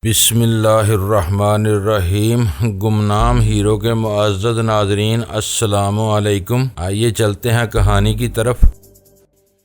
بسم اللہ الرحمن الرحیم۔ گمنام ہیرو کے معزز ناظرین، السلام علیکم۔ آئیے چلتے ہیں کہانی کی طرف۔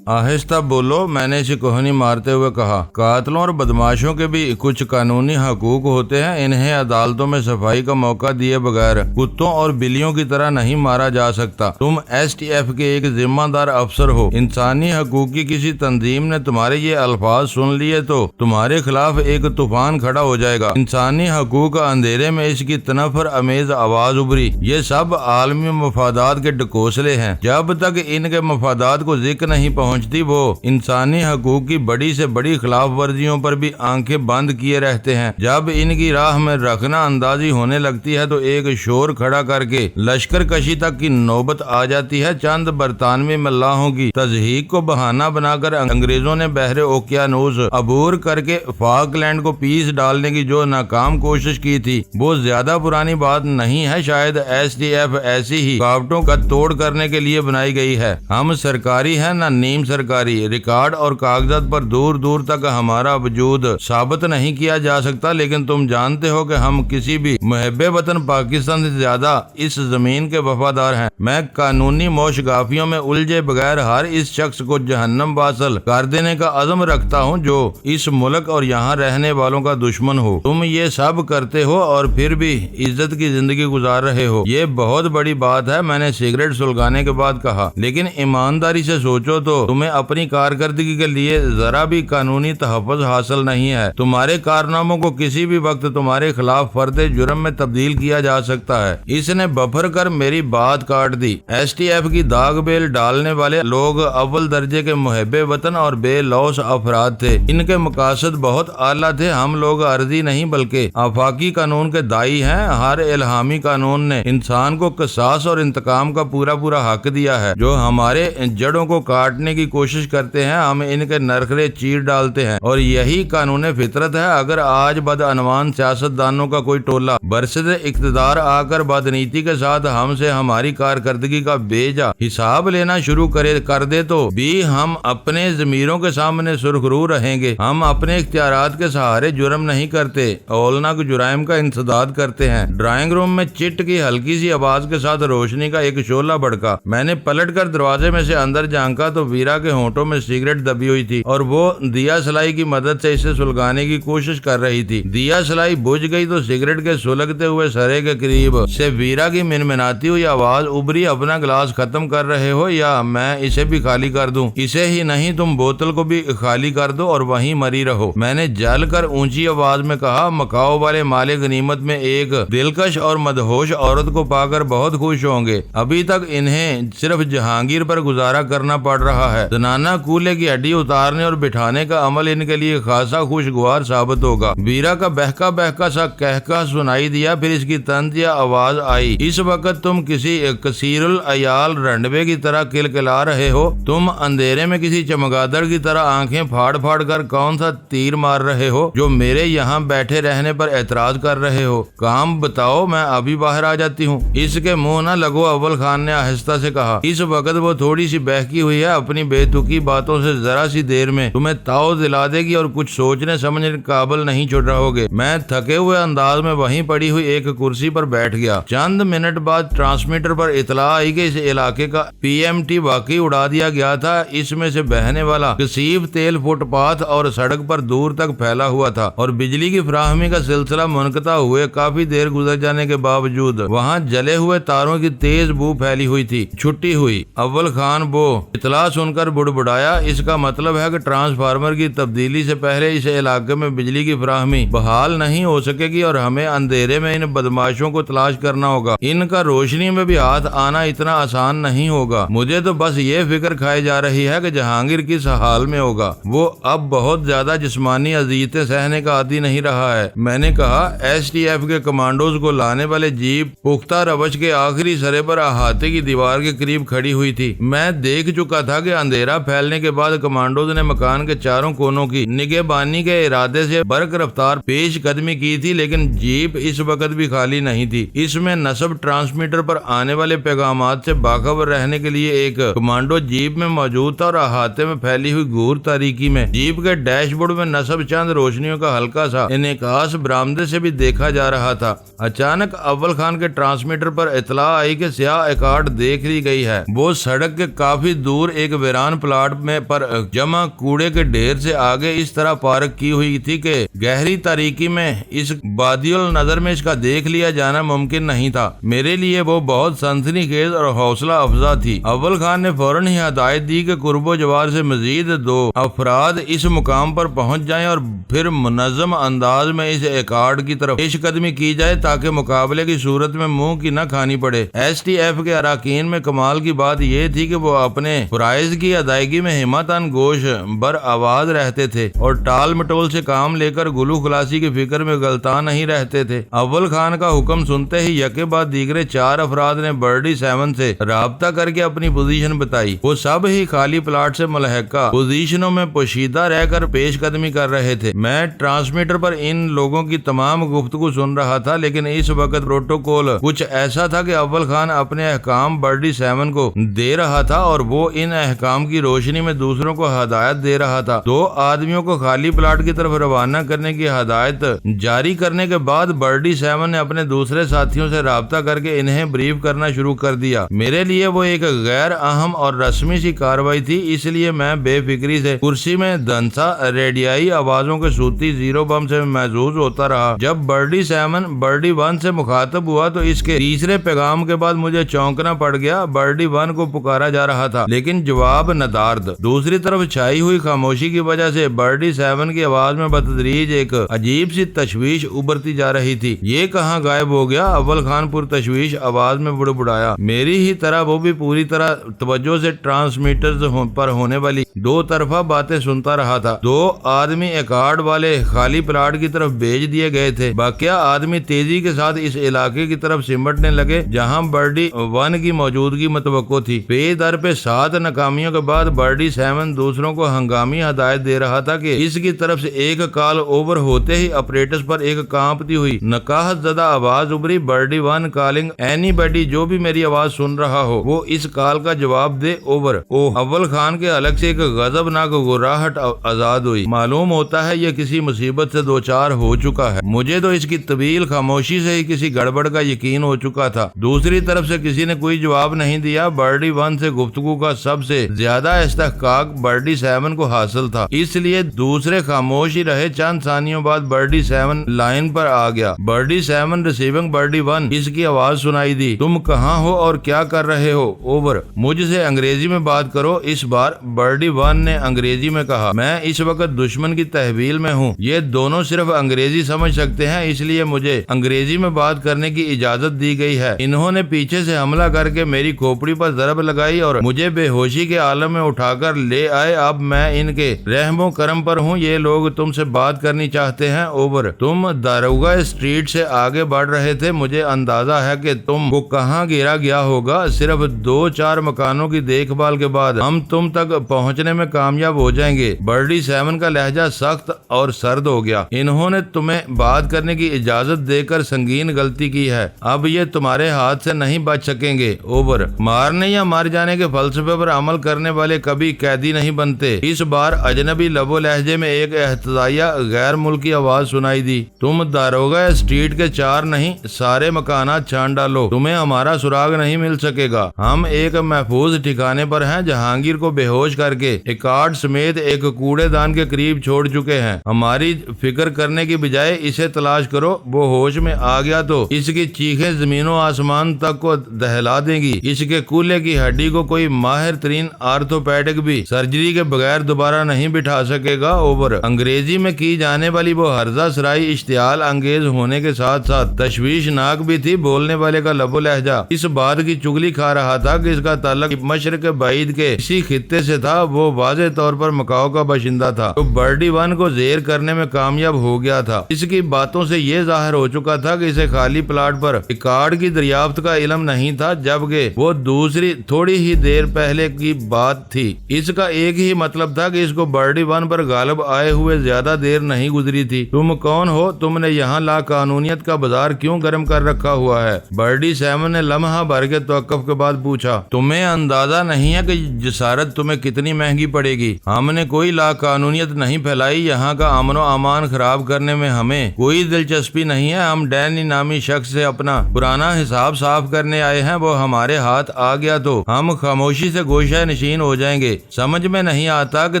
آہستہ بولو، میں نے اسے کوہنی مارتے ہوئے کہا۔ قاتلوں اور بدماشوں کے بھی کچھ قانونی حقوق ہوتے ہیں، انہیں عدالتوں میں صفائی کا موقع دیے بغیر کتوں اور بلیوں کی طرح نہیں مارا جا سکتا۔ تم ایس ٹی ایف کے ایک ذمہ دار افسر ہو۔ انسانی حقوق کی کسی تنظیم نے تمہارے یہ الفاظ سن لیے تو تمہارے خلاف ایک طوفان کھڑا ہو جائے گا۔ انسانی حقوق اندھیرے میں اس کی تنفر امیز آواز ابھری۔ یہ سب عالمی مفادات کے ڈکوسلے ہیں۔ جب تک ان کے مفادات کو ذکر نہیں پہنچتی وہ انسانی حقوق کی بڑی سے بڑی خلاف ورزیوں پر بھی آنکھیں بند کیے رہتے ہیں۔ جب ان کی راہ میں رخنہ اندازی ہونے لگتی ہے تو ایک شور کھڑا کر کے لشکر کشی تک کی نوبت آ جاتی ہے۔ چند برطانوی ملاحوں کی تضحیک کو بہانہ بنا کر انگریزوں نے بحر اوقیانوس عبور کر کے فاک لینڈ کو پیس ڈالنے کی جو ناکام کوشش کی تھی وہ زیادہ پرانی بات نہیں ہے۔ شاید ایس ٹی ایف ایسی ہی رکاوٹوں کا توڑ کرنے کے لیے بنائی گئی ہے۔ ہم سرکاری ہیں نہ نیم سرکاری، ریکارڈ اور کاغذات پر دور دور تک ہمارا وجود ثابت نہیں کیا جا سکتا، لیکن تم جانتے ہو کہ ہم کسی بھی محب وطن پاکستان سے زیادہ اس زمین کے وفادار ہیں۔ میں قانونی موشگافیوں میں الجھے بغیر ہر اس شخص کو جہنم واصل کر دینے کا عزم رکھتا ہوں جو اس ملک اور یہاں رہنے والوں کا دشمن ہو۔ تم یہ سب کرتے ہو اور پھر بھی عزت کی زندگی گزار رہے ہو، یہ بہت بڑی بات ہے، میں نے سگریٹ سلگانے کے بعد کہا۔ لیکن ایمانداری سے سوچو تو تمہیں اپنی کارکردگی کے لیے ذرا بھی قانونی تحفظ حاصل نہیں ہے۔ تمہارے کارناموں کو کسی بھی وقت تمہارے خلاف فرد جرم میں تبدیل کیا جا سکتا ہے۔ اس نے بفر کر میری بات کاٹ دی۔ ایس ٹی ایف کی داغ بیل ڈالنے والے لوگ اول درجے کے محب وطن اور بے لوث افراد تھے۔ ان کے مقاصد بہت اعلیٰ تھے۔ ہم لوگ عرضی نہیں بلکہ آفاقی قانون کے دائی ہیں۔ ہر الہامی قانون نے انسان کو قصاص اور انتقام کا پورا حق دیا ہے۔ جو ہمارے جڑوں کو کاٹنے کی کوشش کرتے ہیں ہم ان کے نرخرے چیر ڈالتے ہیں، اور یہی قانون فطرت ہے۔ اگر آج بدعنوان سیاستدانوں کا کوئی ٹولہ برسر اقتدار آ کر بدنیتی کے ساتھ ہم سے ہماری کارکردگی کا بے جا حساب لینا شروع کر دے تو بھی ہم اپنے ضمیروں کے سامنے سرخرو رہیں گے۔ ہم اپنے اختیارات کے سہارے جرم نہیں کرتے، اولناک جرائم کا انسداد کرتے ہیں۔ ڈرائنگ روم میں چٹ کی ہلکی سی آواز کے ساتھ روشنی کا ایک شعلہ بھڑکا۔ میں نے پلٹ کر دروازے میں سے اندر جھانکا تو ویرا کے ہونٹوں میں سگریٹ دبی ہوئی تھی اور وہ دیا سلائی کی مدد سے اسے سلگانے کی کوشش کر رہی تھی۔ دیا سلائی بجھ گئی تو سگریٹ کے سلگتے ہوئے سرے کے قریب سے ویرا کی منمناتی ہوئی آواز ابھری، اپنا گلاس ختم کر رہے ہو یا میں اسے بھی خالی کر دوں؟ اسے ہی نہیں، تم بوتل کو بھی خالی کر دو اور وہیں مری رہو، میں نے جل کر اونچی آواز میں کہا۔ مکاؤ والے مال غنیمت میں ایک دلکش اور مدہوش عورت کو پا کر بہت خوش ہوں گے۔ ابھی تک انہیں صرف جہانگیر پر گزارا کرنا پڑ رہا ہے۔ زنانہ کولے کی ہڈی اتارنے اور بٹھانے کا عمل ان کے لیے خاصا خوشگوار ثابت ہوگا۔ ویرا کا بہکا سا کہکہ سنائی دیا، پھر اس کی طنزیہ آواز آئی۔ اس وقت تم کسی کثیر العیال رنڈوے کی طرح کلکلا رہے ہو۔ تم اندھیرے میں کسی چمگادڑ کی طرح آنکھیں پھاڑ کر کون سا تیر مار رہے ہو جو میرے یہاں بیٹھے رہنے پر اعتراض کر رہے ہو؟ کام بتاؤ، میں ابھی باہر آ جاتی ہوں۔ اس کے منہ نہ لگو، اول خان نے آہستہ سے کہا۔ اس وقت وہ تھوڑی سی بہکی ہوئی ہے، اپنی بے تکی باتوں سے ذرا سی دیر میں تمہیں تاؤ دلا دے گی اور کچھ سوچنے سمجھنے کے قابل نہیں چھوڑ رہو گے۔ میں تھکے ہوئے انداز میں وہیں پڑی ہوئی ایک کرسی پر بیٹھ گیا۔ چند منٹ بعد ٹرانسمیٹر پر اطلاع آئی کہ اس علاقے کا پی ایم ٹی واقعی اڑا دیا گیا تھا۔ اس میں سے بہنے والا کثیف تیل فٹ پاتھ اور سڑک پر دور تک پھیلا ہوا تھا، اور بجلی کی فراہمی کا سلسلہ منقطع ہوئے کافی دیر گزر جانے کے باوجود وہاں جلے ہوئے تاروں کی تیز بو پھیلی ہوئی تھی۔ چھٹی ہوئی۔ اول خان وہ اطلاع سن کر بڑبڑایا۔ اس کا مطلب ہے کہ ٹرانسفارمر کی تبدیلی سے پہلے اس علاقے میں بجلی کی فراہمی بحال نہیں ہو سکے گی اور ہمیں اندھیرے میں ان بدماشوں کو تلاش کرنا ہوگا۔ ان کا روشنی میں بھی ہاتھ آنا اتنا آسان نہیں ہوگا۔ مجھے تو بس یہ فکر کھائی جا رہی ہے کہ جہانگیر کس حال میں ہوگا۔ وہ اب بہت زیادہ جسمانی اذیتیں سہنے کا عادی نہیں رہا ہے، میں نے کہا۔ ایس ٹی ایف کے کمانڈوز کو لانے والے جیپ پختہ روش کے آخری سرے پر احاطے کی دیوار کے قریب کھڑی ہوئی تھی۔ میں دیکھ چکا تھا کہ اندھیرا پھیلنے کے بعد کمانڈوز نے مکان کے چاروں کونوں کی نگہبانی کے ارادے سے برق رفتار پیش قدمی کی تھی، لیکن جیپ اس وقت بھی خالی نہیں تھی۔ اس میں نصب ٹرانسمیٹر پر آنے والے پیغامات سے باخبر رہنے کے لیے ایک کمانڈو جیپ میں موجود تھا اور احاطے میں پھیلی ہوئی گھور تاریکی میں جیپ کے ڈیش بورڈ میں نصب چند روشنیوں کا ہلکا سا انعکاس برآمدے سے بھی دیکھا جا رہا تھا۔ اچانک اول خان کے ٹرانسمیٹر پر اطلاع آئی کہ سیاہ ایکارڈ دیکھ لی گئی ہے۔ وہ سڑک کے کافی دور ایک ویران پلاٹ میں پر جمع کوڑے کے ڈھیر سے آگے اس طرح پارک کی ہوئی تھی کہ گہری تاریکی میں اس بادی النظر میں اس کا دیکھ لیا جانا ممکن نہیں تھا۔ میرے لیے وہ بہت سنسنی خیز اور حوصلہ افزا تھی۔ اول خان نے فوراً ہی ہدایت دی کہ قرب و جوار سے مزید 2 افراد اس مقام پر پہنچ جائیں اور پھر منظم انداز میں اس ایکارڈ کی طرف پیش قدمی کی جائے تاکہ مقابلے کی صورت میں منہ کی نہ کھانی پڑے۔ ایس ٹی ایف کے اراکین میں کمال کی بات یہ تھی کہ وہ اپنے فرائض کی ادائیگی میں ہمتاً گوش بر آواز رہتے تھے اور ٹال مٹول سے کام لے کر گلو خلاصی کی فکر میں غلطان نہیں رہتے تھے۔ اول خان کا حکم سنتے ہی یکے بعد دیگرے 4 افراد نے برڈی 7 سے رابطہ کر کے اپنی پوزیشن بتائی۔ وہ سب ہی خالی پلاٹ سے ملحقہ پوزیشنوں میں پوشیدہ رہ کر پیش قدمی کر رہے تھے۔ میں ٹرانسمیٹر پر ان لوگوں کی تمام گفتگو سن رہا تھا، لیکن اس وقت پروٹوکول کچھ ایسا تھا کہ اول خان اپنے احکام برڈی 7 کو دے رہا تھا اور وہ ان احکام کی روشنی میں دوسروں کو ہدایت دے رہا تھا۔ 2 آدمیوں کو خالی پلاٹ کی طرف روانہ کرنے کی ہدایت جاری کرنے کے بعد برڈی 7 نے اپنے دوسرے ساتھیوں سے رابطہ کر کے انہیں بریف کرنا شروع کر دیا۔ میرے لیے وہ ایک غیر اہم اور رسمی سی کارروائی تھی، اس لیے میں بے فکری سے کرسی میں دھنسا ریڈیائی آوازوں کے صوتی زیرو بم سے محظوظ ہوتا رہا۔ جب برڈی 7 برڈی 1 سے مخاطب ہوا تو اس کے تیسرے پیغام کے بعد مجھے چونکنا پڑ گیا۔ برڈی 1 کو پکارا جا رہا تھا لیکن جواب ندارد۔ دوسری طرف چھائی ہوئی خاموشی کی وجہ سے برڈی 7 کی آواز میں بتدریج ایک عجیب سی تشویش ابھرتی جا رہی تھی۔ یہ کہاں غائب ہو گیا؟ اول خان پر تشویش آواز میں بڑبڑایا۔ میری ہی طرح وہ بھی پوری طرح توجہ سے ٹرانسمیٹرز پر ہونے والی 2 طرفہ باتیں سنتا رہا تھا۔ 2 آدمی ایکارڈ والے خالی پلاٹ کی طرف بھیج دیے گئے تھے۔ باقیہ آدمی تیزی کے ساتھ اس علاقے کی طرف سمٹنے لگے جہاں برڈی 1 کی موجودگی متوقع تھی۔ پے در پہ 7 ناکامیوں کے بعد برڈی 7 دوسروں کو ہنگامی ہدایت دے رہا تھا کہ اس کی طرف سے ایک کال اوور ہوتے ہی آپریٹرز پر ایک کانپتی ہوئی نقاہت زدہ آواز ابھری۔ برڈی 1 کالنگ اینی باڈی، جو بھی میری آواز سن رہا ہو وہ اس کال کا جواب دے، اوور۔ اول خان کے حلق سے ایک غضبناک گراہٹ آزاد ہوئی۔ معلوم ہوتا ہے یہ کسی مصیبت سے دوچار ہو چکا ہے۔ مجھے تو اس کی طویل خاموشی سے ہی کسی گڑبڑ کا یقین ہو چکا تھا۔ دوسری طرف سے کسی نے کوئی جواب نہیں دیا۔ برڈی 1 سے گفتگو کا سب سے زیادہ استحقاق برڈی 7 کو حاصل تھا، اس لیے دوسرے خاموش ہی رہے۔ چند ثانیوں بعد برڈی 7 لائن پر آ گیا۔ برڈی 7 ریسیونگ برڈی 1، اس کی آواز سنائی دی۔ تم کہاں ہو اور کیا کر رہے ہو؟ اوور۔ مجھ سے انگریزی میں بات کرو اس بار، برڈی 1 نے انگریزی میں کہا۔ میں اس وقت دشمن کی تحویل میں ہوں، یہ دونوں صرف انگریزی سمجھ سکتے ہیں، اس لیے مجھے انگریزی میں بات کرنے کی اجازت دی گئی ہے۔ انہوں نے پیچھے سے حملہ کر کے میری کھوپڑی پر ضرب لگائی اور مجھے بے ہوشی کے عالم میں اٹھا کر لے آئے۔ اب میں ان کے رحم و کرم پر ہوں۔ یہ لوگ تم سے بات کرنی چاہتے ہیں، اوور۔ تم داروگا اسٹریٹ سے آگے بڑھ رہے تھے، مجھے اندازہ ہے کہ تم کو کہاں گھیرا گیا ہوگا۔ صرف 2-4 مکانوں کی دیکھ بھال کے بعد ہم تم تک پہنچنے میں کامیاب ہو جائیں گے۔ برڈی 7 کا لہجہ سخت اور سرد ہو گیا۔ انہوں نے تمہیں بات کرنے کی اجازت دے کر سنگین غلطی کی ہے، اب یہ تمہارے ہاتھ سے نہیں بچ سکیں گے، اوور۔ مارنے یا مار جانے کے فلسفے پر عمل کرنے والے کبھی قیدی نہیں بنتے۔ اس بار اجنبی لب و لہجے میں ایک احتجاجیہ غیر ملکی آواز سنائی دی۔ تم داروگا اسٹریٹ کے 4 نہیں، سارے مکانات چھان ڈالو، تمہیں ہمارا سراغ نہیں مل سکے گا۔ ہم ایک محفوظ ٹھکانے پر ہیں، جہانگیر کو بے ہوش کر کے ایکارڈ سمیت ایک کوڑے دان کے قریب چھوڑ چکے ہیں۔ ہماری فکر کرنے کی بجائے اسے تلاش کرو۔ وہ ہوش میں آ گیا تو اس کی چیخیں زمین و آسمان تک کو دہلا دیں گی۔ اس کے کولے کی ہڈی کو کوئی ماہر ترین آرتھوپیڈک بھی سرجری کے بغیر دوبارہ نہیں بٹھا سکے گا، اوور۔ انگریزی میں کی جانے والی وہ ہرزہ سرائی اشتعال انگیز ہونے کے ساتھ ساتھ تشویشناک بھی تھی۔ بولنے والے کا لب و لہجہ اس بات کی چگلی کھا رہا تھا کہ اس کا تعلق مشرق بعید کے اسی خطے سے تھا۔ وہ واضح طور پر مکاؤ کا باشندہ تھا تو برڈی 1 کو زیر کرنے میں کامیاب ہو گیا تھا۔ اس کی باتوں سے یہ ظاہر ہو چکا تھا کہ اسے خالی پلاٹ پر ریکارڈ کی دریافت کا علم نہیں تھا، جبکہ وہ دوسری تھوڑی ہی دیر پہلے کی بات تھی۔ اس کا ایک ہی مطلب تھا کہ اس کو برڈی ون پر غالب آئے ہوئے زیادہ دیر نہیں گزری تھی۔ تم کون ہو؟ تم نے یہاں لا قانونیت کا بازار کیوں گرم کر رکھا ہوا ہے؟ برڈی سیمن نے لمحہ بھر کے توقف کے بعد پوچھا۔ تمہیں اندازہ نہیں ہے کہ جسارت تمہیں کتنی مہنگی پڑے گی؟ ہم نے کوئی لا قانونیت نہیں پھیلائی، یہاں کا امن و امان خراب کرنے میں ہمیں کوئی دلچسپی نہیں ہے۔ ہم ڈینی نامی شخص سے اپنا پرانا حساب صاف کرنے آئے ہیں، وہ ہمارے ہاتھ آ گیا تو ہم خاموشی سے گوشہ نشین ہو جائیں گے۔ سمجھ میں نہیں آتا کہ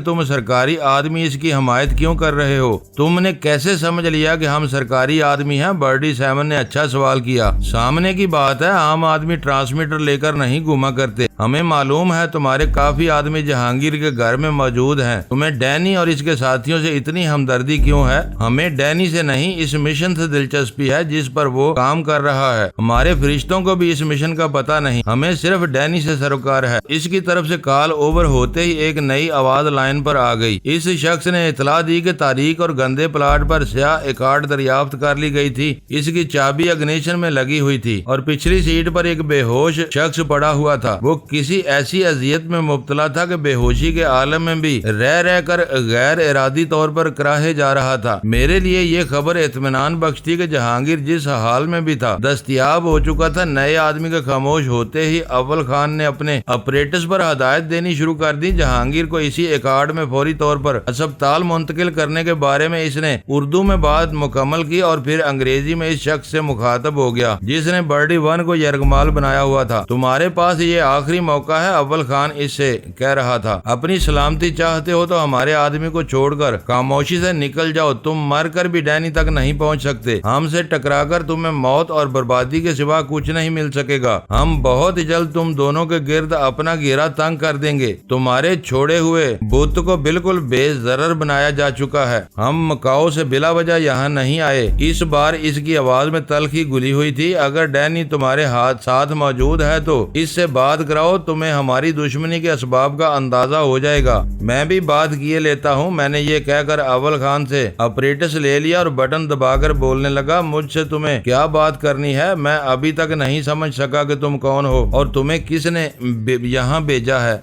تم سرکاری آدمی اس کی حمایت کیوں کر رہے ہو؟ تم نے کیسے سمجھ لیا کہ ہم سرکاری آدمی ہیں؟ برڈی سیمن نے اچھا سوال کیا۔ سامنے کی بات ہے، عام آدمی ٹرانسمیٹر لے کر نہیں گھوما کرتے۔ ہمیں معلوم ہے تمہارے کافی آدمی جہانگیر کے گھر میں موجود ہیں۔ تمہیں ڈینی اور اس کے ساتھیوں سے اتنی ہمدردی کیوں ہے؟ ہمیں ڈینی سے نہیں، اس مشن سے دلچسپی ہے جس پر وہ کام کر رہا ہے۔ ہمارے فرشتوں کو بھی اس مشن کا پتہ نہیں، ہمیں صرف ڈینی سے سروکار ہے۔ اس کی طرف سے کال اوور ہوتے ہی ایک نئی آواز لائن پر آ گئی۔ اس شخص نے اطلاع دی کہ تاریخ اور گندے پلاٹ پر سیاہ ایک کارڈ دریافت کر لی گئی تھی۔ اس کی چابی اگنیشن میں لگی ہوئی تھی اور پچھلی سیٹ پر ایک بے ہوش شخص پڑا ہوا تھا۔ وہ کسی ایسی اذیت میں مبتلا تھا کہ بے ہوشی کے عالم میں بھی رہ کر غیر ارادی طور پر کراہے جا رہا تھا۔ میرے لیے یہ خبر اطمینان بخش تھی کہ جہانگیر جس حال میں بھی تھا دستیاب ہو چکا تھا۔ نئے آدمی کے خاموش ہوتے ہی اول خان نے اپنے اپریٹس پر ہدایت دینی شروع کر دی۔ جہانگیر کو اسی ایکارڈ میں فوری طور پر اسپتال منتقل کرنے کے بارے میں اس نے اردو میں بات مکمل کی اور پھر انگریزی میں اس شخص سے مخاطب ہو گیا جس نے برڈی ون کو یرغمال بنایا ہوا تھا۔ تمہارے پاس یہ آخری موقع ہے، اول خان اس سے کہہ رہا تھا۔ اپنی سلامتی چاہتے ہو تو ہمارے آدمی کو چھوڑ کر خاموشی سے نکل جاؤ۔ تم مر کر بھی ڈینی تک نہیں پہنچ سکتے۔ ہم سے ٹکرا کر تمہیں موت اور بربادی کے سوا کچھ نہیں مل سکے گا۔ ہم بہت جلد تم دونوں کے گرد اپنا گھیرا تنگ کر دیں گے۔ تمہارے چھوڑے ہوئے بت کو بالکل بے ضرر بنایا جا چکا ہے۔ ہم مکاؤ سے بلا وجہ یہاں نہیں آئے۔ اس بار اس کی آواز میں تلخی گلی ہوئی تھی۔ اگر ڈینی تمہارے ساتھ موجود ہے تو اس سے بات کراؤ، تمہیں ہماری دشمنی کے اسباب کا اندازہ ہو جائے گا۔ میں بھی بات کیے لیتا ہوں۔ میں نے یہ کہہ کر اول خان سے اپریٹس لے لیا اور بٹن دبا کر بولنے لگا، مجھ سے تمہیں کیا بات کرنی ہے؟ میں ابھی تک نہیں سمجھ سکا کہ تم کون ہو اور تمہیں کس نے یہاں بھیجا ہے۔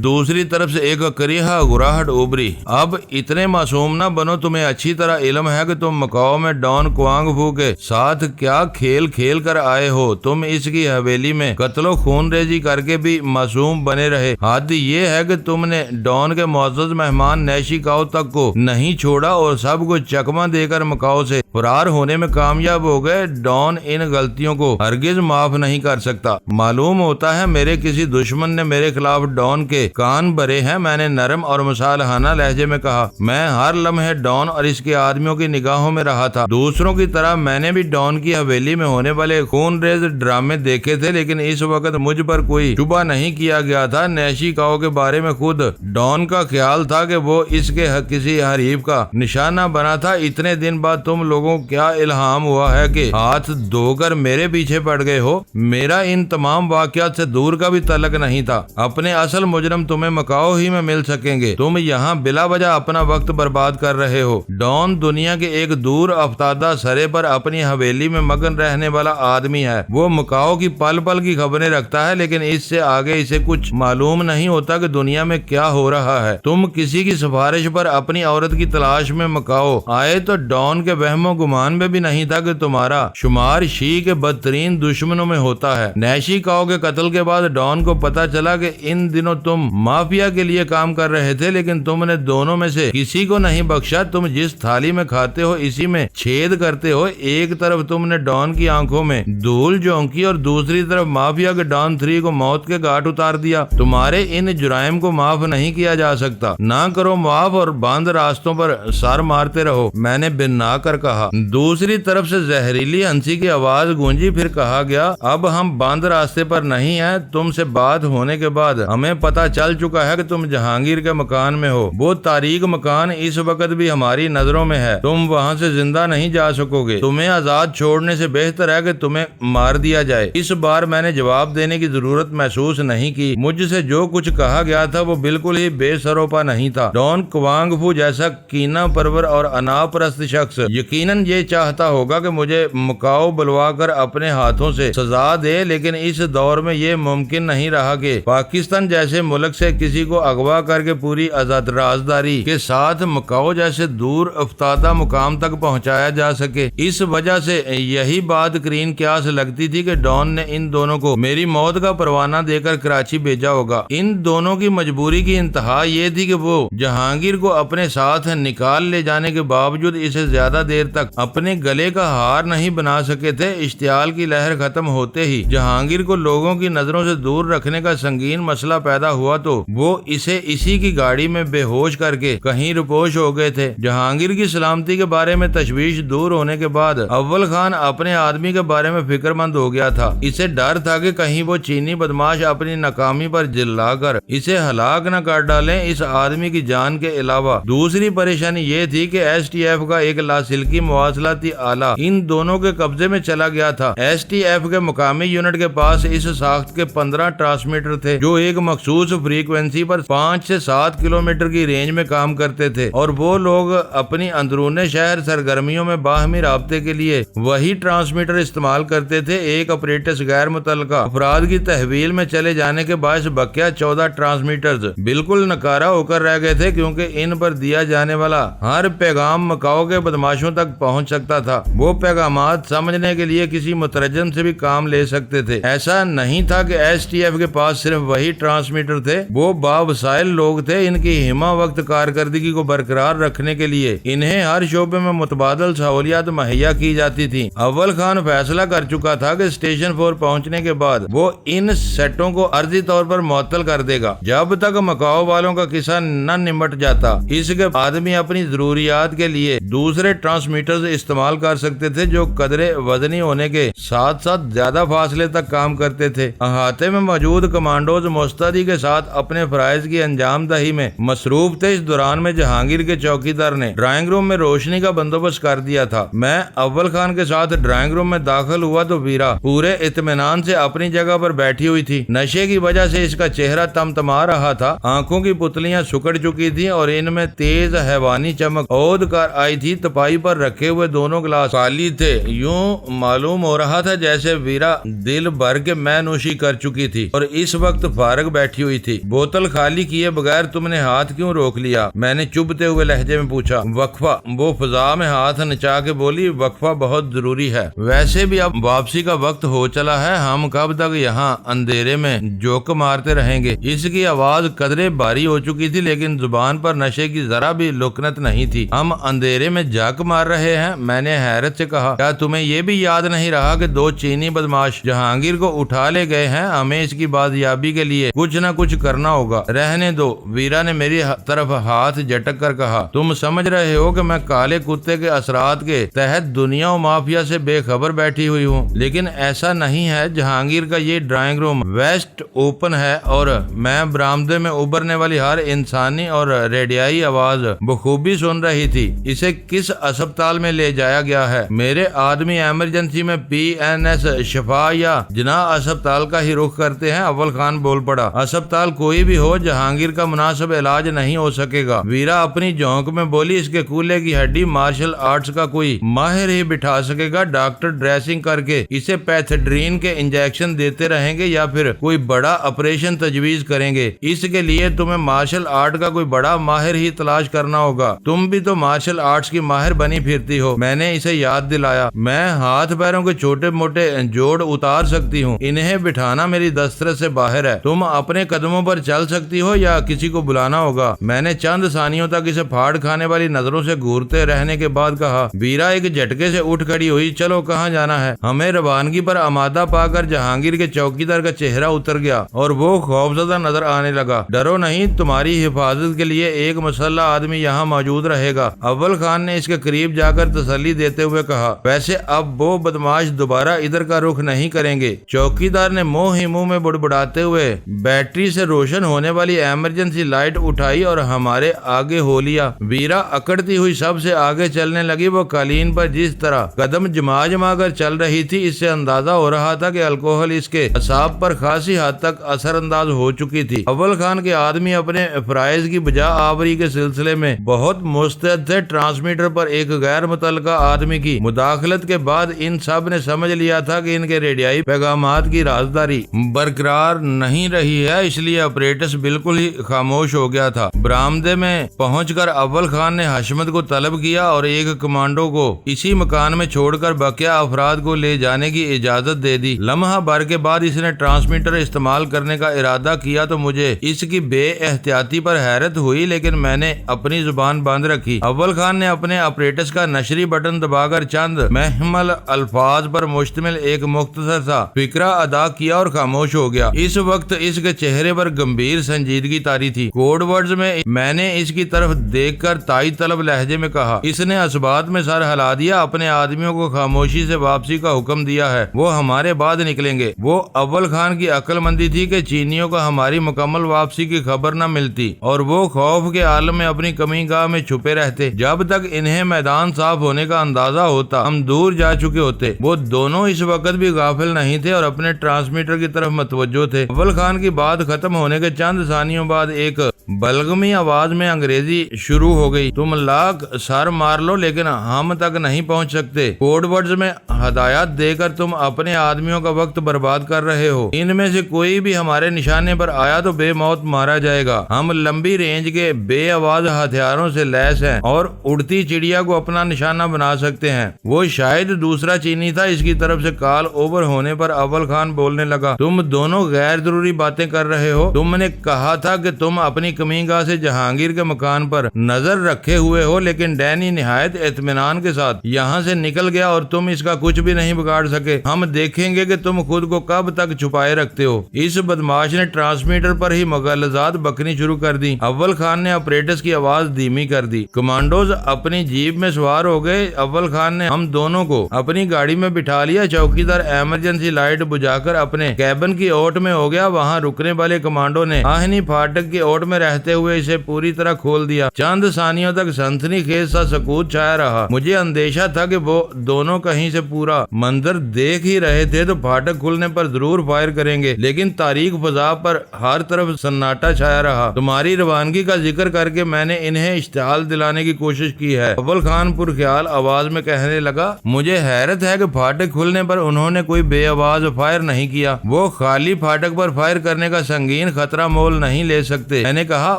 دوسری طرف سے ایک کریہا گراہٹ ابری۔ اب اتنے معصوم نہ بنو، تمہیں اچھی طرح علم ہے کہ تم مکاؤ میں ڈان کوانگ فو کے ساتھ کیا کھیل کھیل کر آئے ہو۔ تم اس کی حویلی میں قتل و خون ریزی کر کے بھی معصوم بنے رہے۔ حد یہ ہے کہ تم نے ڈان کے معزز مہمان نیشی کاؤ تک کو نہیں چھوڑا اور سب کو چکمہ دے کر مکاؤ سے فرار ہونے میں کامیاب ہو گئے۔ ڈان ان غلطیوں کو ہرگز معاف نہیں کر سکتا۔ معلوم ہوتا ہے میرے کسی دشمن نے میرے خلاف ڈان کے کان بھرے ہیں، میں نے نرم اور مصالحانہ لہجے میں کہا۔ میں ہر لمحے ڈان اور اس کے آدمیوں کی نگاہوں میں رہا تھا۔ دوسروں کی طرح میں نے بھی ڈان کی حویلی میں ہونے والے خون ریز ڈرامے دیکھے تھے، لیکن اس وقت مجھ پر کوئی شبہ نہیں کیا گیا تھا۔ نیشی کاؤ کے بارے میں خود ڈان کا خیال تھا کہ وہ اس کے کسی حریف کا نشانہ بنا تھا۔ اتنے دن بعد تم لوگوں کو کیا الہام ہوا ہے کہ ہاتھ دھو کر میرے پیچھے پڑ گئے ہو؟ میرا ان تمام واقعات سے دور کا بھی تعلق نہیں تھا۔ اپنے اصل مجرم تمہیں مکاؤ ہی میں مل سکیں گے۔ تم یہاں بلا وجہ اپنا وقت برباد کر رہے ہو۔ ڈان دنیا کے ایک دور افتادہ سرے پر اپنی حویلی میں مگن رہنے والا آدمی ہے۔ وہ مکاؤ کی پل پل کی خبریں رکھتا ہے، لیکن اس سے آگے اسے کچھ معلوم نہیں ہوتا کہ دنیا میں کیا ہو رہا ہے۔ تم کسی کی سفارش پر اپنی عورت کی تلاش میں مکاؤ آئے تو ڈان کے وہم و گمان میں بھی نہیں تھا کہ تمہارا شمار شی کے بدترین دشمنوں میں ہوتا ہے۔ نیشی کاؤ کے قتل کے بعد ڈان کو پتا چلا کہ ان دنوں تم مافیا کے لیے کام کر رہے تھے، لیکن تم نے دونوں میں سے کسی کو نہیں بخشا۔ تم جس تھالی میں کھاتے ہو اسی میں چھید کرتے ہو۔ ایک طرف تم نے ڈان کی آنکھوں میں دھول جھونکی اور دوسری طرف مافیا کے ڈان 3 کو موت کے گھاٹ اتار دیا۔ تمہارے ان جرائم کو معاف نہیں کیا جا سکتا۔ نہ کرو معاف اور بند راستوں پر سر مارتے رہو، میں نے بنا کر کہا۔ دوسری طرف سے زہریلی ہنسی کی آواز گونجی، پھر کہا گیا، اب ہم بند راستے پر نہیں ہیں۔ تم سے بات ہونے کے بعد ہمیں پتا چل چکا ہے کہ تم جہانگیر کے مکان میں ہو۔ وہ تاریک مکان اس وقت بھی ہماری نظروں میں ہے۔ تم وہاں سے زندہ نہیں جا سکو گے۔ تمہیں آزاد چھوڑنے سے بہتر ہے کہ تمہیں مار دیا جائے۔ اس بار میں نے جواب دینے کی ضرورت ضرورت محسوس نہیں کی۔ مجھ سے جو کچھ کہا گیا تھا وہ بالکل ہی بے سروپا نہیں تھا۔ ڈان کوانگ فو جیسا کینہ پرور اور انا پرست شخص یقیناً یہ چاہتا ہوگا کہ مجھے مکاؤ بلوا کر اپنے ہاتھوں سے سزا دے، لیکن اس دور میں یہ ممکن نہیں رہا کہ پاکستان جیسے ملک سے کسی کو اغوا کر کے پوری آزاد رازداری کے ساتھ مکاؤ جیسے دور افتادہ مقام تک پہنچایا جا سکے۔ اس وجہ سے یہی بات کرین قیاس لگتی تھی کہ ڈان نے ان دونوں کو میری موت کا پروانہ دے کر کراچی بھیجا ہوگا۔ ان دونوں کی مجبوری کی انتہا یہ تھی کہ وہ جہانگیر کو اپنے ساتھ نکال لے جانے کے باوجود اسے زیادہ دیر تک اپنے گلے کا ہار نہیں بنا سکے تھے۔ اشتعال کی لہر ختم ہوتے ہی جہانگیر کو لوگوں کی نظروں سے دور رکھنے کا سنگین مسئلہ پیدا ہوا تو وہ اسے اسی کی گاڑی میں بے ہوش کر کے کہیں روپوش ہو گئے تھے۔ جہانگیر کی سلامتی کے بارے میں تشویش دور ہونے کے بعد اول خان اپنے آدمی کے بارے میں فکر مند ہو گیا تھا۔ اسے ڈر تھا کہ کہیں وہ چینی بدماش اپنی ناکامی پر جلا کر اسے ہلاک نہ کر ڈالیں۔ اس آدمی کی جان کے علاوہ دوسری پریشانی یہ تھی کہ ایس ٹی ایف کا ایک لاسلکی مواصلاتی آلہ ان دونوں کے قبضے میں چلا گیا تھا۔ ایس ٹی ایف کے مقامی یونٹ کے پاس اس ساخت کے 15 ٹرانسمیٹر تھے جو ایک مخصوص فریکوینسی پر 5 سے 7 کلومیٹر کی رینج میں کام کرتے تھے، اور وہ لوگ اپنی اندرون شہر سرگرمیوں میں باہمی رابطے کے لیے وہی ٹرانسمیٹر استعمال کرتے تھے۔ ایک اپریٹس غیر متعلقہ افراد کی تحویل میں چلے جانے کے باعث بقیہ 14 ٹرانسمیٹرز بالکل ناکارہ ہو کر رہ گئے تھے، کیونکہ ان پر دیا جانے والا ہر پیغام مکاؤ کے بدماشوں تک پہنچ سکتا تھا۔ وہ پیغامات سمجھنے کے لیے کسی مترجم سے بھی کام لے سکتے تھے۔ ایسا نہیں تھا کہ ایس ٹی ایف کے پاس صرف وہی ٹرانسمیٹر تھے، وہ باوسائل لوگ تھے۔ ان کی ہمہ وقت کارکردگی کو برقرار رکھنے کے لیے انہیں ہر شعبے میں متبادل سہولیات مہیا کی جاتی تھی۔ اول خان فیصلہ کر چکا تھا کہ اسٹیشن 4 پہنچنے کے بعد وہ ان سیٹوں کو عرضی طور پر معطل کر دے گا جب تک مکاؤ والوں کا قصہ نہ نمٹ جاتا۔ اس کے آدمی اپنی ضروریات کے لیے دوسرے ٹرانسمیٹرز استعمال کر سکتے تھے جو قدرے وزنی ہونے کے ساتھ ساتھ زیادہ فاصلے تک کام کرتے تھے۔ احاطے میں موجود کمانڈوز مستعدی کے ساتھ اپنے فرائض کی انجام دہی میں مصروف تھے۔ اس دوران میں جہانگیر کے چوکیدار نے ڈرائنگ روم میں روشنی کا بندوبست کر دیا تھا۔ میں اول خان کے ساتھ ڈرائنگ روم میں داخل ہوا تو ویرا پورے اطمینان سے اپنی جگہ پر بیٹھی ہوئی تھی۔ نشے کی وجہ سے اس کا چہرہ تمتما رہا تھا، آنکھوں کی پتلیاں سکڑ چکی تھی اور ان میں تیز حیوانی چمک عود کر آئی تھی۔ تپائی پر رکھے ہوئے دونوں گلاس خالی تھے۔ یوں معلوم ہو رہا تھا جیسے ویرا دل بھر کے میں نوشی کر چکی تھی اور اس وقت فارغ بیٹھی ہوئی تھی۔ بوتل خالی کیے بغیر تم نے ہاتھ کیوں روک لیا؟ میں نے چبھتے ہوئے لہجے میں پوچھا۔ وقفہ، وہ فضا میں ہاتھ نچا کے بولی، وقفہ بہت ضروری ہے۔ ویسے بھی اب واپسی کا وقت ہو چلا ہے، ہم کب تک یہاں اندھیرے میں جوک مارتے رہیں گے؟ اس کی آواز قدرے بھاری ہو چکی تھی لیکن زبان پر نشے کی ذرا بھی لکنت نہیں تھی۔ ہم اندھیرے میں جاک مار رہے ہیں؟ میں نے حیرت سے کہا۔ کیا تمہیں یہ بھی یاد نہیں رہا کہ 2 چینی بدماش جہانگیر کو اٹھا لے گئے ہیں؟ ہمیں اس کی بازیابی کے لیے کچھ نہ کچھ کرنا ہوگا۔ رہنے دو، ویرا نے میری طرف ہاتھ جھٹک کر کہا۔ تم سمجھ رہے ہو کہ میں کالے کتے کے اثرات کے تحت دنیا و مافیا سے بے خبر بیٹھی ہوئی ہوں، لیکن ایسا نہیں ہے۔ جہانگیر کا یہ ڈرائنگ روم ویسٹ اوپن ہے اور میں برآمدے میں ابھرنے والی ہر انسانی اور ریڈیائی آواز بخوبی سن رہی تھی۔ اسے کس اسپتال میں لے جایا گیا ہے؟ میرے آدمی ایمرجنسی میں پی این ایس شفا یا جناح اسپتال کا ہی رخ کرتے ہیں۔ اول خان بول پڑا۔ اسپتال کوئی بھی ہو، جہانگیر کا مناسب علاج نہیں ہو سکے گا۔ ویرا اپنی جھونک میں بولی، اس کے کولے کی ہڈی مارشل آرٹس کا کوئی ماہر ہی بٹھا سکے گا۔ ڈاکٹر ڈریسنگ کر کے اسے پیتھیڈرین کے انجیکشن دیتے رہیں گے یا پھر کوئی بڑا آپریشن تجویز کریں گے۔ اس کے لیے تمہیں مارشل آرٹ کا کوئی بڑا ماہر ہی تلاش کرنا ہوگا۔ تم بھی تو مارشل آرٹس کی ماہر بنی پھرتی ہو۔ میں نے اسے یاد دلایا۔ میں ہاتھ پیروں کے چھوٹے موٹے جوڑ اتار سکتی ہوں، انہیں بٹھانا میری دسترس سے باہر ہے۔ تم اپنے قدموں پر چل سکتی ہو یا کسی کو بلانا ہوگا؟ میں نے چند ثانیوں تک اسے پھاڑ کھانے والی نظروں سے گھورتے رہنے کے بعد کہا۔ ویرا ایک جھٹکے سے اٹھ کھڑی ہوئی۔ چلو، کہاں جانا ہے؟ ہمیں روانگی پر آمادہ پا کر جہانگیر کے چوکیدار کا چہرہ اتر گیا اور وہ خوفزدہ نظر آنے لگا۔ ڈرو نہیں، تمہاری حفاظت کے لیے ایک مسلح آدمی یہاں موجود رہے گا، اول خان نے اس کے قریب جا کر تسلی دیتے ہوئے کہا۔ ویسے اب وہ بدماش دوبارہ ادھر کا رخ نہیں کریں گے۔ چوکیدار نے منہ ہی منہ میں بڑبڑاتے ہوئے بیٹری سے روشن ہونے والی ایمرجنسی لائٹ اٹھائی اور ہمارے آگے ہو لیا۔ ویرا اکڑتی ہوئی سب سے آگے چلنے لگی۔ وہ قالین پر جس طرح قدم جما جما کر چل رہی تھی، اس سے اندازہ ہو رہا تھا کہ الکوہل اس کے اعصاب آپ پر خاصی حد تک اثر انداز ہو چکی تھی۔ اول خان کے آدمی اپنے فرائض کی بجا آوری کے سلسلے میں بہت مستعد تھے۔ ٹرانسمیٹر پر ایک غیر متعلقہ آدمی کی مداخلت کے بعد ان سب نے سمجھ لیا تھا کہ ان کے ریڈیائی پیغامات کی رازداری برقرار نہیں رہی ہے، اس لیے آپریٹس بالکل ہی خاموش ہو گیا تھا۔ برآمدے میں پہنچ کر اول خان نے حشمت کو طلب کیا اور ایک کمانڈو کو اسی مکان میں چھوڑ کر بقیہ افراد کو لے جانے کی اجازت دے دی۔ لمحہ بھر کے بعد اس نے ٹرانسمیٹر استعمال کرنے کا ارادہ کیا تو مجھے اس کی بے احتیاطی پر حیرت ہوئی، لیکن میں نے اپنی زبان بند رکھی۔ اول خان نے اپنے آپریٹس کا نشری بٹن دبا کر چند محمل الفاظ پر مشتمل ایک مختصر سا فقرہ ادا کیا اور خاموش ہو گیا۔ اس وقت اس کے چہرے پر گمبھیر سنجیدگی طاری تھی۔ کوڈ ورڈز میں نے اس کی طرف دیکھ کر تائید طلب لہجے میں کہا۔ اس نے اسبات میں سر ہلا دیا، اپنے آدمیوں کو خاموشی سے واپسی کا حکم دیا ہے، وہ ہمارے بعد نکلیں گے۔ وہ اول خان کی عقل مندی تھی کہ چینیوں کو ہماری مکمل واپسی کی خبر نہ ملتی اور وہ خوف کے عالم میں اپنی کمی گاہ میں چھپے رہتے۔ جب تک انہیں میدان صاف ہونے کا اندازہ ہوتا ہم دور جا چکے ہوتے۔ وہ دونوں اس وقت بھی غافل نہیں تھے اور اپنے ٹرانسمیٹر کی طرف متوجہ تھے۔ اول خان کی بات ختم ہونے کے چند ثانیوں بعد ایک بلغمی آواز میں انگریزی شروع ہو گئی۔ تم لاکھ سر مار لو لیکن ہم تک نہیں پہنچ سکتے۔ کوڈ ورڈز میں ہدایات دے کر تم اپنے آدمیوں کا وقت برباد کر رہے ہو۔ ان میں سے کوئی بھی ہمارے نشانے پر آیا تو بے موت مارا جائے گا۔ ہم لمبی رینج کے بے آواز ہتھیاروں سے لیس ہیں اور اڑتی چڑیا کو اپنا نشانہ بنا سکتے ہیں۔ وہ شاید دوسرا چینی تھا۔ اس کی طرف سے کال اوور ہونے پر اول خان بولنے لگا، تم دونوں غیر ضروری باتیں کر رہے ہو۔ تم نے کہا تھا کہ تم اپنی کمی گاہ سے جہانگیر کے مکان پر نظر رکھے ہوئے ہو، لیکن ڈینی نہایت اطمینان کے ساتھ یہاں سے نکل گیا اور تم اس کا کچھ بھی نہیں بگاڑ سکے۔ ہم دیکھیں گے کہ تم خود کو کب تک چھپائے رکھتے ہو۔ اس بدماش نے ٹرانسمیٹر پر ہی مغالطات بکنی شروع کر دی۔ اول خان نے آپریٹس کی آواز دھیمی کر دی۔ کمانڈوز اپنی جیپ میں سوار ہو گئے۔ اول خان نے ہم دونوں کو اپنی گاڑی میں بٹھا لیا۔ چوکیدار ایمرجنسی لائٹ بجھا کر اپنے کیبن کی اوٹ میں ہو گیا۔ وہاں رکنے والے کمانڈو نے آہنی پھاٹک کی اوٹ میں رہتے ہوئے اسے پوری طرح کھول دیا۔ چند ثانیوں تک سنسنی خیز سا سکوت چھایا رہا۔ مجھے اندیشہ تھا کہ وہ دونوں کہیں سے پورا منظر دیکھ ہی رہے تھے تو پھاٹک کھلنے پر ضرور فائر کریں گے، لیکن تاریک فضا پر ہر طرف سناٹا چھایا رہا۔ تمہاری روانگی کا ذکر کر کے میں نے انہیں اشتعال دلانے کی کوشش کی ہے، اول خان پر خیال آواز میں کہنے لگا۔ مجھے حیرت ہے کہ پھاٹک کھلنے پر انہوں نے کوئی بے آواز فائر نہیں کیا۔ وہ خالی پھاٹک پر فائر کرنے کا سنگین خطرہ مول نہیں لے سکتے۔ میں نے کہا،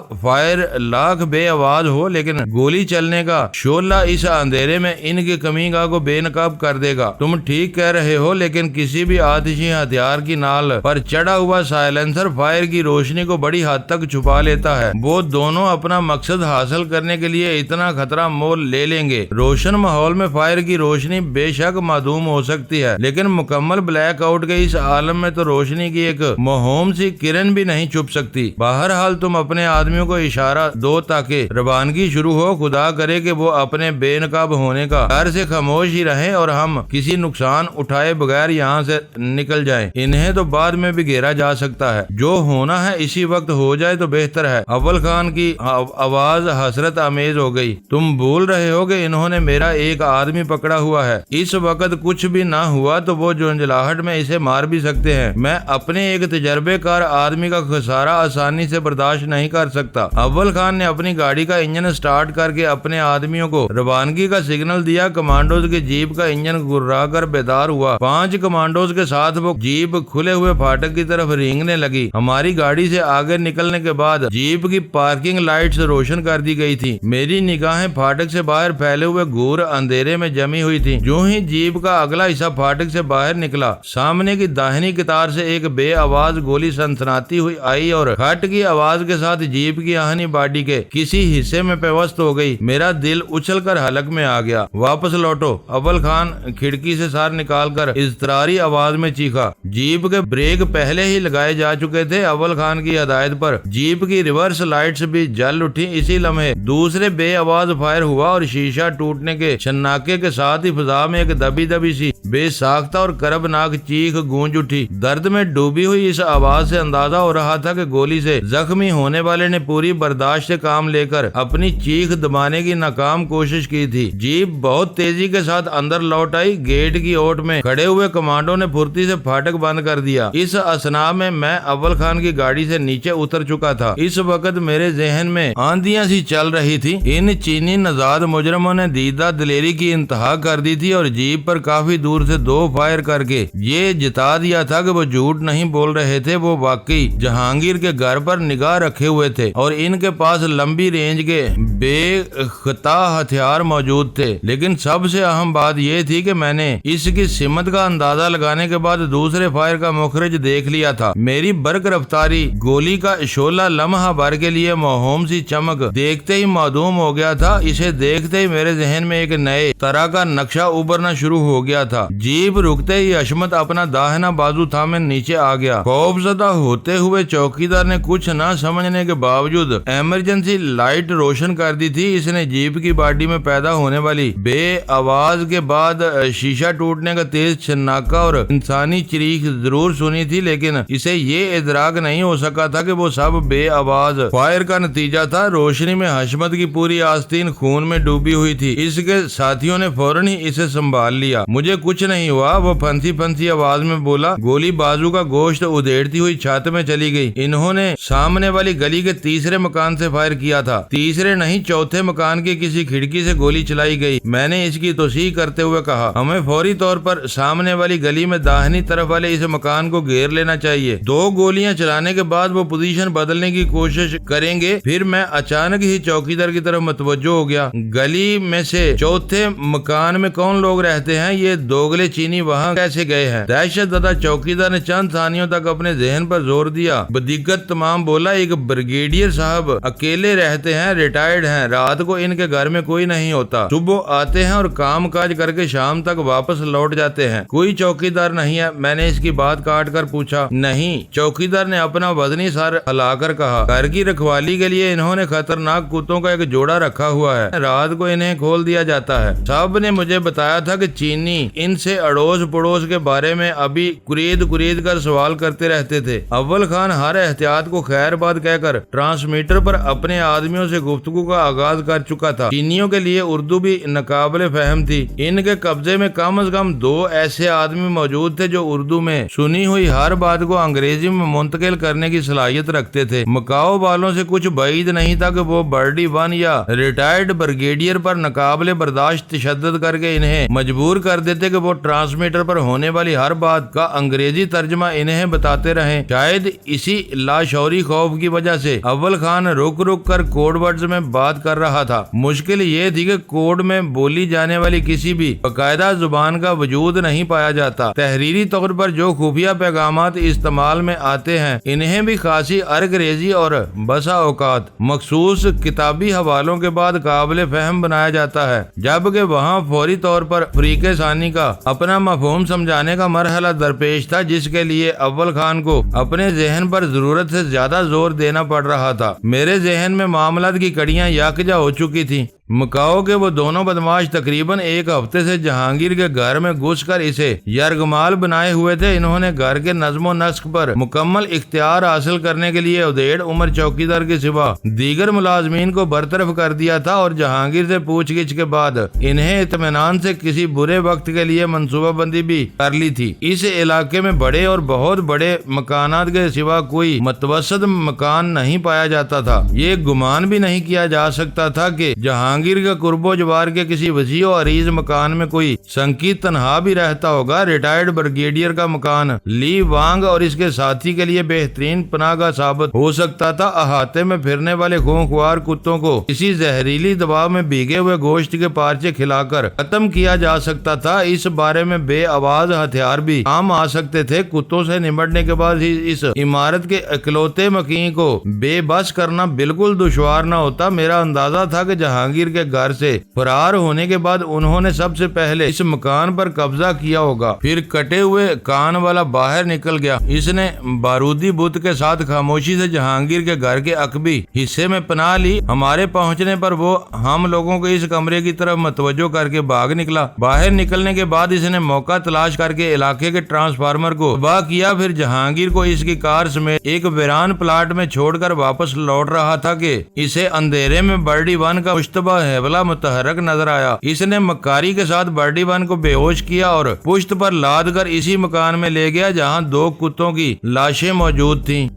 فائر لاکھ بے آواز ہو لیکن گولی چلنے کا شعلہ اس اندھیرے میں ان کی کمی گاہ کو بے نقاب کر دے گا۔ تم ٹھیک کہہ رہے ہو، لیکن کسی بھی آتشی ہتھیار کی نال پر چڑھا ہوا سائلنسر فائر کی روشنی کو بڑی حد تک چھپا لیتا ہے۔ وہ دونوں اپنا مقصد حاصل کرنے کے لیے اتنا خطرہ مول لے لیں گے۔ روشن ماحول میں فائر کی روشنی بے شک معدوم ہو سکتی ہے، لیکن مکمل بلیک آؤٹ کے اس عالم میں تو روشنی کی ایک مہوم سی کرن بھی نہیں چھپ سکتی۔ بہرحال تم اپنے آدمیوں کو اشارہ دو تاکہ روانگی شروع ہو۔ خدا کرے کہ وہ اپنے بے نقاب ہونے کا ڈر سے خاموش ہی رہیں اور ہم کسی نقصان اٹھائے بغیر یہاں سے نکل جائیں۔ انہیں تو بعد میں بھی گھیرا جا سکتا ہے، جو ہونا ہے اسی وقت ہو جائے تو بہتر ہے۔ اول خان کی آواز حسرت آمیز ہو گئی۔ تم بھول رہے ہو کہ انہوں نے میرا ایک آدمی پکڑا ہوا ہے۔ اس وقت کچھ بھی نہ ہوا تو وہ جھنجھلاہٹ میں اسے مار بھی سکتے ہیں۔ میں اپنے ایک تجربے کار آدمی کا خسارہ آسانی سے برداشت نہیں کر سکتا۔ اول خان نے اپنی گاڑی کا انجن سٹارٹ کر کے اپنے آدمیوں کو روانگی کا سگنل دیا۔ کمانڈوز کے جیپ کا انجن گرا کر بیدار ہوا۔ 5 کمانڈوز کے ساتھ وہ جیپ کھلے ہوئے پھاٹک کی طرف رینگنے لگی۔ ہماری گاڑی سے آگے نکلنے کے بعد جیپ کی پارکنگ لائٹس روشن کر دی گئی تھی۔ میری نگاہیں پھاٹک سے باہر پھیلے ہوئے گھور اندھیرے میں جمی ہوئی تھی۔ جو ہی جیپ کا اگلا حصہ پھاٹک سے باہر نکلا، سامنے کی داہنی قطار سے ایک بے آواز گولی سنسناتی ہوئی آئی اور کھٹ کی آواز کے ساتھ جیپ کی آہنی باڈی کے کسی حصے میں پیوست ہو گئی۔ میرا دل اچھل کر حلق میں آ گیا۔ واپس لوٹو، اول خان کھڑکی سے سر نکال کر اضطراری آواز میں چیخا۔ جیپ کے بریک پہلے ہی لگائے جا چکے تھے۔ اول خان کی ہدایت پر جیپ کی ریورس لائٹس بھی جل اٹھی۔ اسی لمحے دوسرے بے آواز فائر ہوا اور شیشہ ٹوٹنے کے شناکے کے ساتھ ہی فضا میں ایک دبی دبی سی بے ساختہ اور کربناک چیخ گونج اٹھی۔ درد میں ڈوبی ہوئی اس آواز سے اندازہ ہو رہا تھا کہ گولی سے زخمی ہونے والے نے پوری برداشت سے کام لے کر اپنی چیخ دبانے کی ناکام کوشش کی تھی۔ جیپ بہت تیزی کے ساتھ اندر لوٹ آئی۔ گیٹ کی اوٹ میں کھڑے ہوئے کمانڈو نے پھرتی سے پھاٹک بند کر دیا۔ اس اسنا میں اول خان کی گاڑی سے نیچے اتر چکا تھا۔ اس وقت میرے ذہن میں آندیاں سی چل رہی تھی۔ ان چینی نژاد مجرموں نے دیدہ دلیری کی انتہا کر دی تھی اور جیپ پر کافی دور سے 2 فائر کر کے یہ جتا دیا تھا کہ وہ جھوٹ نہیں بول رہے تھے، وہ واقعی جہانگیر کے گھر پر نگاہ رکھے ہوئے تھے اور ان کے پاس لمبی رینج کے بے خطا ہتھیار موجود تھے۔ لیکن سب سے اہم بات یہ تھی کہ میں نے اس کی سمت کا اندازہ لگانے کے بعد دوسرے فائر کا مخرج دیکھ لیا تھا۔ میری برق رفتاری گولی کا شعلہ لمحہ بھر کے لیے موہوم سی چمک دیکھتے ہی معدوم ہو گیا تھا۔ اسے دیکھتے ہی میرے ذہن میں ایک نئے طرح کا نقشہ ابھرنا شروع ہو گیا تھا۔ جیپ رکتے ہی حشمت اپنا داہنا بازو تھامے نیچے آ گیا۔ خوف زدہ ہوتے ہوئے چوکیدار نے کچھ نہ سمجھنے کے باوجود ایمرجنسی لائٹ روشن کر دی تھی۔ اس نے جیپ کی باڈی میں پیدا ہونے والی بے آواز کے بعد شیشہ ٹوٹنے کا تیز چھناکا اور انسانی چیخ ضرور سنی تھی، لیکن اسے یہ ادراک نہیں ہو سکا تھا کہ وہ سب بے آواز فائر کا نتیجہ تھا۔ روشنی میں حشمت کی پوری آستین خون میں ڈوبی ہوئی تھی۔ اس کے ساتھیوں نے فوراً ہی اسے سنبھال لیا۔ مجھے کچھ نہیں ہوا، وہ پھنسی آواز میں بولا۔ گولی بازو کا گوشت ادھیڑتی ہوئی چھت میں چلی گئی۔ انہوں نے سامنے والی گلی کے تیسرے مکان سے فائر کیا تھا۔ تیسرے نہیں، چوتھے مکان کی کسی کھڑکی سے گولی چلائی گئی۔ میں نے اس کی توثیق کرتے ہوئے کہا، ہمیں فوری طور پر سامنے والی گلی میں داہنی طرف والے اس مکان کو گھیر لینا چاہیے۔ 2 گولیاں چلانے کے بعد وہ پوزیشن بدلنے کی کوشش کریں گے۔ پھر میں اچانک ہی چوکیدار کی طرف متوجہ ہو گیا۔ گلی میں سے چوتھے مکان میں کون لوگ رہتے ہیں؟ یہ دوگلے چینی وہاں کیسے گئے ہیں؟ دہشت زدہ چوکیدار نے چند ثانیوں تک اپنے ذہن پر زور دیا۔ بدقت تمام بولا، ایک بریگیڈیئر صاحب اکیلے رہتے ہیں، ریٹائرڈ ہیں، رات کو ان کے گھر میں کوئی نہیں ہوتا، صبح آتے ہیں اور کام کاج کر کے شام تک واپس لوٹ جاتے ہیں۔ کوئی چوکیدار نہیں ہے؟ میں نے اس کی بات کاٹ کر پوچھا۔ نہیں، چوکیدار نے اپنا وزنی سر ہلا کر کہا، گھر کی رکھوالی کے لیے انہوں نے خطرناک کتوں کا ایک جوڑا رکھا ہوا ہے، رات کو انہیں کھول دیا جاتا ہے۔ صاحب نے مجھے بتایا تھا کہ چینی ان سے اڑوس پڑوس کے بارے میں ابھی کرید کر سوال کرتے رہتے تھے۔ اول خان ہر احتیاط کو خیر بات کہہ کر ٹرانسمیٹر پر اپنے آدمیوں سے گفتگو کا آغاز کر چکا تھا۔ چینیوں کے لیے اردو بھی ناقابل فہم تھی۔ ان کے قبضے میں کم از کم 2 ایسے آدمی موجود تھے جو اردو میں سنی ہوئی ہر بات کو انگریزی میں منتقل کرنے کی صلاحیت رکھتے تھے۔ مکاؤ والوں سے کچھ بعید نہیں تھا کہ وہ برڈی 1 یا ریٹائرڈ بریگیڈیئر پر ناقابل برداشت تشدد کر کے انہیں مجبور کر دیتے کہ وہ ٹرانسمیٹر پر ہونے والی ہر بات کا انگریزی ترجمہ انہیں بتاتے رہیں۔ شاید اسی لاشعوری خوف کی وجہ سے اول خان رک کر کوڈ ورڈز میں بات کر رہا تھا۔ مشکل یہ تھی کہ کوڈ میں بولی جانے والی کسی بھی باقاعدہ زبان کا وجود نہیں پایا جاتا۔ تحریری طور پر جو خفیہ پیغامات استعمال میں آتے ہیں انہیں بھی خاصی انگریزی اور بسا اوقات مخصوص کتابی حوالوں کے بعد قابل فہم بنایا جاتا ہے، جبکہ وہاں فوری طور پر فریق ثانی کا اپنا مفہوم سمجھانے کا مرحلہ درپیش تھا، جس کے لیے اول خان کو اپنے ذہن پر ضرورت سے زیادہ زور دینا پڑ رہا تھا۔ میرے ذہن میں معاملات کی کڑیاں یکجا ہو چکی تھیں۔ مکاؤ کے وہ دونوں بدماش تقریباً 1 ہفتے سے جہانگیر کے گھر میں گھس کر اسے یرغمال بنائے ہوئے تھے۔ انہوں نے گھر کے نظم و نسق پر مکمل اختیار حاصل کرنے کے لیے ادھیڑ عمر چوکیدار کے سوا دیگر ملازمین کو برطرف کر دیا تھا اور جہانگیر سے پوچھ گچھ کے بعد انہیں اطمینان سے کسی برے وقت کے لیے منصوبہ بندی بھی کر لی تھی۔ اس علاقے میں بڑے اور بہت بڑے مکانات کے سوا کوئی متوسط مکان نہیں پایا جاتا تھا۔ یہ گمان بھی نہیں کیا جا سکتا تھا کہ جہانگیر کا قرب و جوار کے کسی وسیع و عریض مکان میں کوئی سنکی تنہا بھی رہتا ہوگا۔ ریٹائرڈ بریگیڈیئر کا مکان لی وانگ اور اس کے ساتھی کے لیے بہترین پناہ گاہ ثابت ہو سکتا تھا۔ احاطے میں پھرنے والے خونخوار کتوں کو کسی زہریلی دوا میں بھیگے ہوئے گوشت کے پارچے کھلا کر ختم کیا جا سکتا تھا۔ اس بارے میں بے آواز ہتھیار بھی کام آ سکتے تھے۔ کتوں سے نمٹنے کے بعد اس عمارت کے اکلوتے مکین کو بے بس کرنا بالکل دشوار نہ ہوتا۔ میرا اندازہ تھا کہ جہانگیر کے گھر سے فرار ہونے کے بعد انہوں نے سب سے پہلے اس مکان پر قبضہ کیا ہوگا۔ پھر کٹے ہوئے کان والا باہر نکل گیا۔ اس نے بارودی بت کے ساتھ خاموشی سے جہانگیر کے گھر کے عقبی حصے میں پناہ لی۔ ہمارے پہنچنے پر وہ ہم لوگوں کو اس کمرے کی طرف متوجہ کر کے بھاگ نکلا۔ باہر نکلنے کے بعد اس نے موقع تلاش کر کے علاقے کے ٹرانسفارمر کو تباہ کیا۔ پھر جہانگیر کو اس کی کار سمیت ایک ویران پلاٹ میں چھوڑ کر واپس لوٹ رہا تھا کہ اسے اندھیرے میں برڈی 1 کا مشتبہ کا ہیبلا متحرک نظر آیا۔ اس نے مکاری کے ساتھ برڈی ون کو بے ہوش کیا اور پشت پر لاد کر اسی مکان میں لے گیا جہاں 2 کتوں کی لاشیں موجود تھیں۔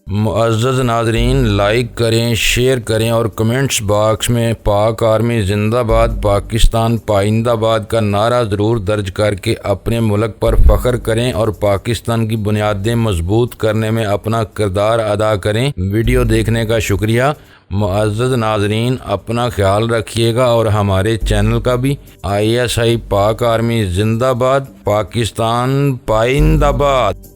معزز ناظرین، لائک کریں، شیئر کریں اور کمنٹس باکس میں پاک آرمی زندہ باد، پاکستان پائندہ باد کا نعرہ ضرور درج کر کے اپنے ملک پر فخر کریں اور پاکستان کی بنیادیں مضبوط کرنے میں اپنا کردار ادا کریں۔ ویڈیو دیکھنے کا شکریہ۔ معزز ناظرین، اپنا خیال رکھیے گا اور ہمارے چینل کا بھی۔ ISI پاک آرمی زندہ باد، پاکستان پائندہ باد۔